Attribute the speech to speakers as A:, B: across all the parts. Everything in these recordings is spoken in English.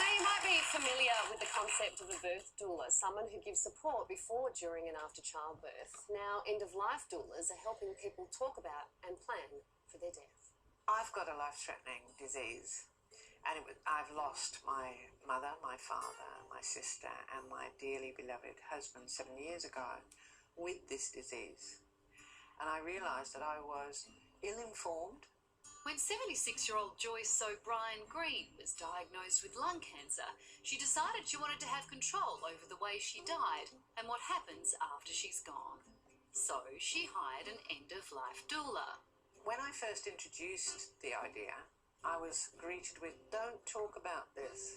A: Now, you might be familiar with the concept of a birth doula, someone who gives support before, during and after childbirth. Now, end-of-life doulas are helping people talk about and plan for their death.
B: I've got a life-threatening disease, and I've lost my mother, my father, my sister, and my dearly beloved husband 7 years ago with this disease. And I realised that I was ill-informed.
C: When 76-year-old Joyce O'Brien Green was diagnosed with lung cancer, she decided she wanted to have control over the way she died and what happens after she's gone. So she hired an end-of-life doula.
B: When I first introduced the idea, I was greeted with, "Don't talk about this.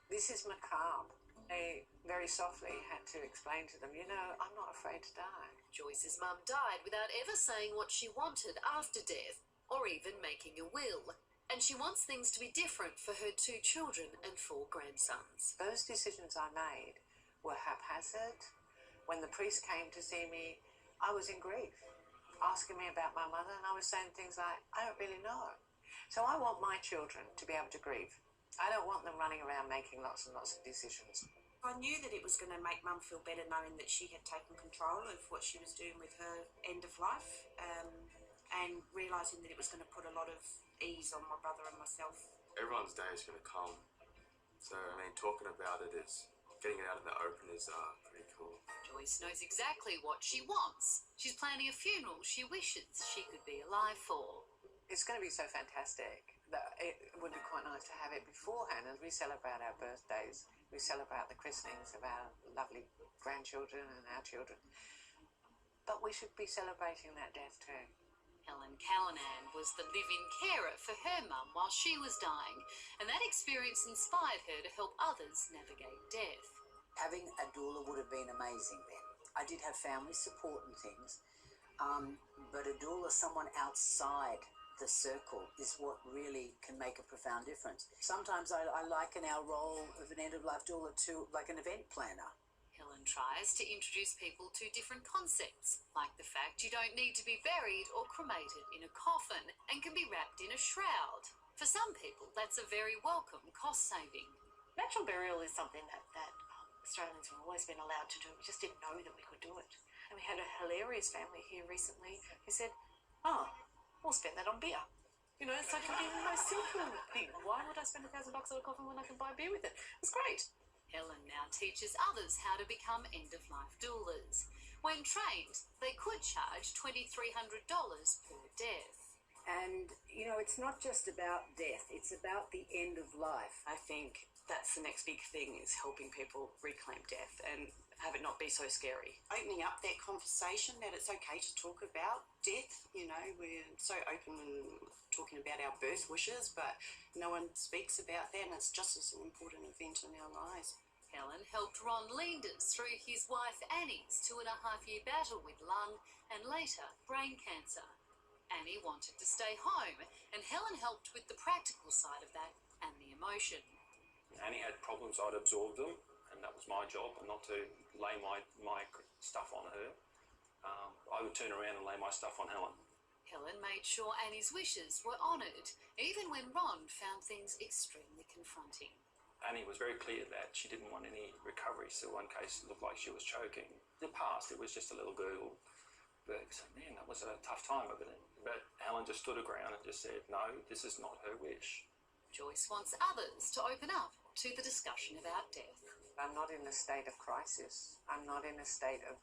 B: This is macabre." I very softly had to explain to them, I'm not afraid to die.
C: Joyce's mum died without ever saying what she wanted after death, or even making a will. And she wants things to be different for her 2 children and 4 grandsons.
B: Those decisions I made were haphazard. When the priest came to see me, I was in grief, asking me about my mother, and I was saying things like, I don't really know. So I want my children to be able to grieve. I don't want them running around making lots and lots of decisions.
D: I knew that it was going to make Mum feel better knowing that she had taken control of what she was doing with her end of life, and realising that it was going to put a lot of ease on my brother and myself.
E: Everyone's day is going to come. So, talking about it is, getting it out in the open is pretty cool.
C: Joyce knows exactly what she wants. She's planning a funeral she wishes she could be alive for.
B: It's going to be so fantastic that it would be quite nice to have it beforehand as we celebrate our birthdays. We celebrate the christenings of our lovely grandchildren and our children. But we should be celebrating that death too.
C: Helen Callanan was the live-in carer for her mum while she was dying, and that experience inspired her to help others navigate death.
F: Having a doula would have been amazing then. I did have family support and things, but a doula, someone outside the circle, is what really can make a profound difference. Sometimes I liken our role of an end-of-life doula to like an event planner.
C: Helen tries to introduce people to different concepts, like the fact you don't need to be buried or cremated in a coffin and can be wrapped in a shroud. For some people, that's a very welcome cost saving.
G: Natural burial is something that Australians have always been allowed to do. We just didn't know that we could do it. And we had a hilarious family here recently who said, we'll spend that on beer. It's like the most simple thing. Why would I spend $1,000 on a coffin when I can buy beer with it? It's great.
C: Helen now teaches others how to become end-of-life doulas. When trained, they could charge $2,300 per death.
F: And, it's not just about death, it's about the end of life.
D: I think that's the next big thing, is helping people reclaim death and have it not be so scary. Opening up that conversation that it's okay to talk about death. We're so open when talking about our birth wishes, but no one speaks about that, and it's just as an important event in our lives.
C: Helen helped Ron Leenders through his wife Annie's 2.5-year battle with lung and later brain cancer. Annie wanted to stay home, and Helen helped with the practical side of that and the emotion.
E: Annie had problems, I'd absorb them, and that was my job, and not to lay my stuff on her. I would turn around and lay my stuff on Helen.
C: Helen made sure Annie's wishes were honoured, even when Ron found things extremely confronting.
E: Annie was very clear that she didn't want any recovery, so one case it looked like she was choking. In the past, it was just a little gurgle. But man, that was a tough time of it. But Helen just stood her ground and just said, no, this is not her wish.
C: Joyce wants others to open up to the discussion about death.
B: I'm not in a state of crisis. I'm not in a state of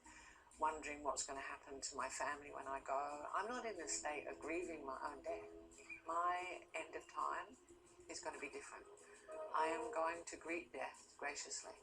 B: wondering what's going to happen to my family when I go. I'm not in a state of grieving my own death. My end of time is going to be different. I am going to greet death graciously.